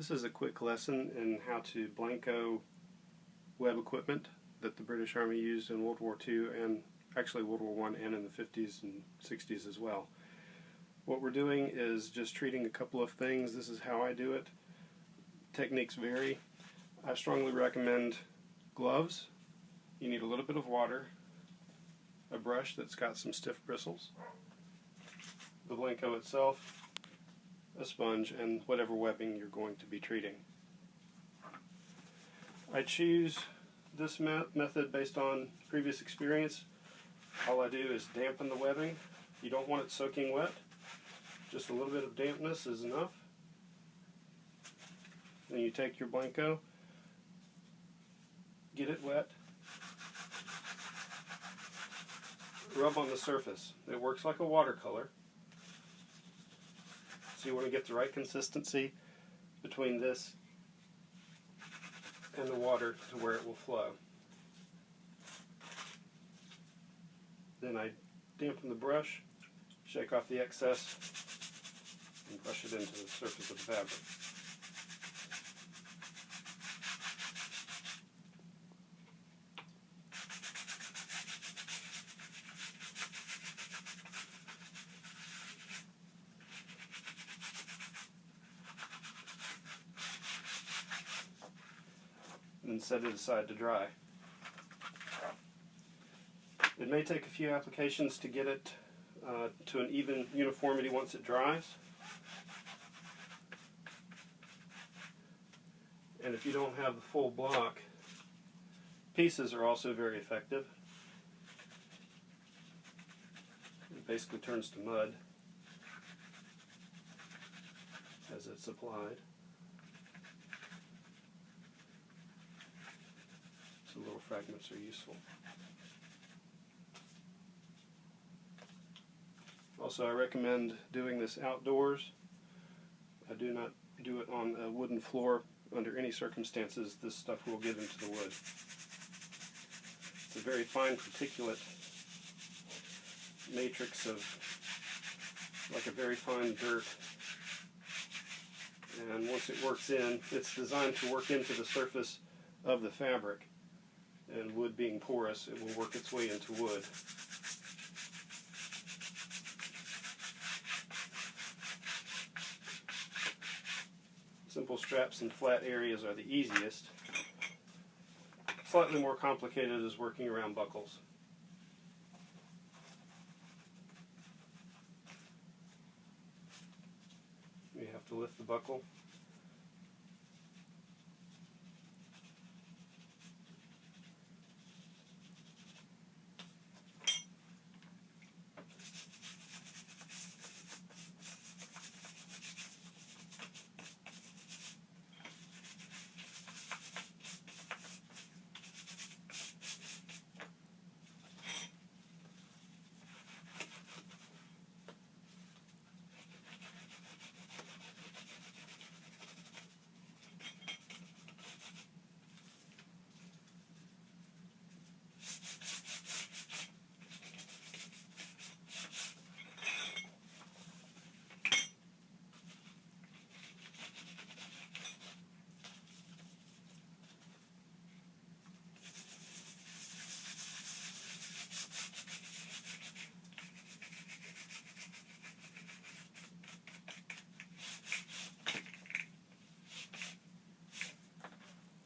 This is a quick lesson in how to Blanco web equipment that the British Army used in World War II and actually World War I and in the 50s and 60s as well. What we're doing is just treating a couple of things. This is how I do it. Techniques vary. I strongly recommend gloves. You need a little bit of water, a brush that's got some stiff bristles, the Blanco itself, a sponge, and whatever webbing you're going to be treating. I choose this method based on previous experience. All I do is dampen the webbing. You don't want it soaking wet. Just a little bit of dampness is enough. Then you take your Blanco, get it wet, rub on the surface. It works like a watercolor. So you want to get the right consistency between this and the water to where it will flow. Then I dampen the brush, shake off the excess, and brush it into the surface of the fabric. And set it aside to dry. It may take a few applications to get it to an even uniformity once it dries. And if you don't have the full block, pieces are also very effective. It basically turns to mud as it's applied. So little fragments are useful. Also, I recommend doing this outdoors. I do not do it on a wooden floor. Under any circumstances, this stuff will get into the wood. It's a very fine particulate matrix of like a very fine dirt. And once it works in, it's designed to work into the surface of the fabric. And wood being porous, it will work its way into wood. Simple straps and flat areas are the easiest. Slightly more complicated is working around buckles. You have to lift the buckle.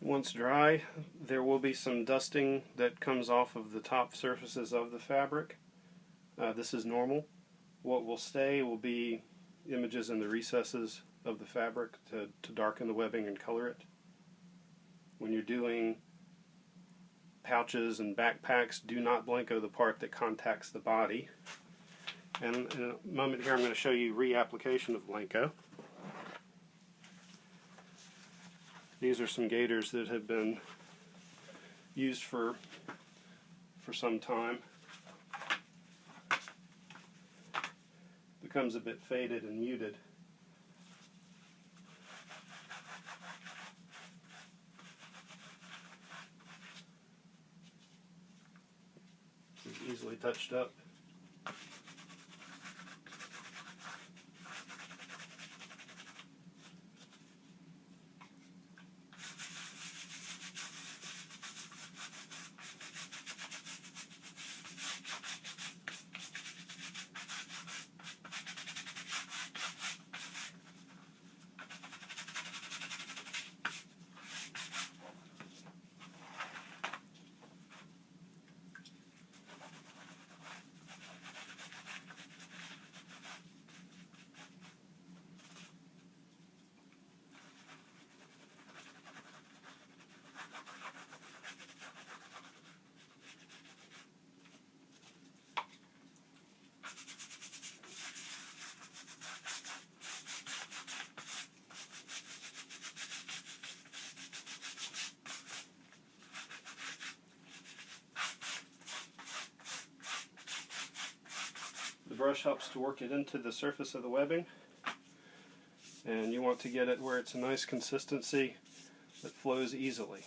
Once dry, there will be some dusting that comes off of the top surfaces of the fabric. This is normal. What will stay will be images in the recesses of the fabric to darken the webbing and color it. When you're doing pouches and backpacks, do not Blanco the part that contacts the body. And in a moment here I'm going to show you reapplication of Blanco. These are some gaiters that have been used for some time. Becomes a bit faded and muted. This is easily touched up. brush helps to work it into the surface of the webbing, and you want to get it where it's a nice consistency that flows easily.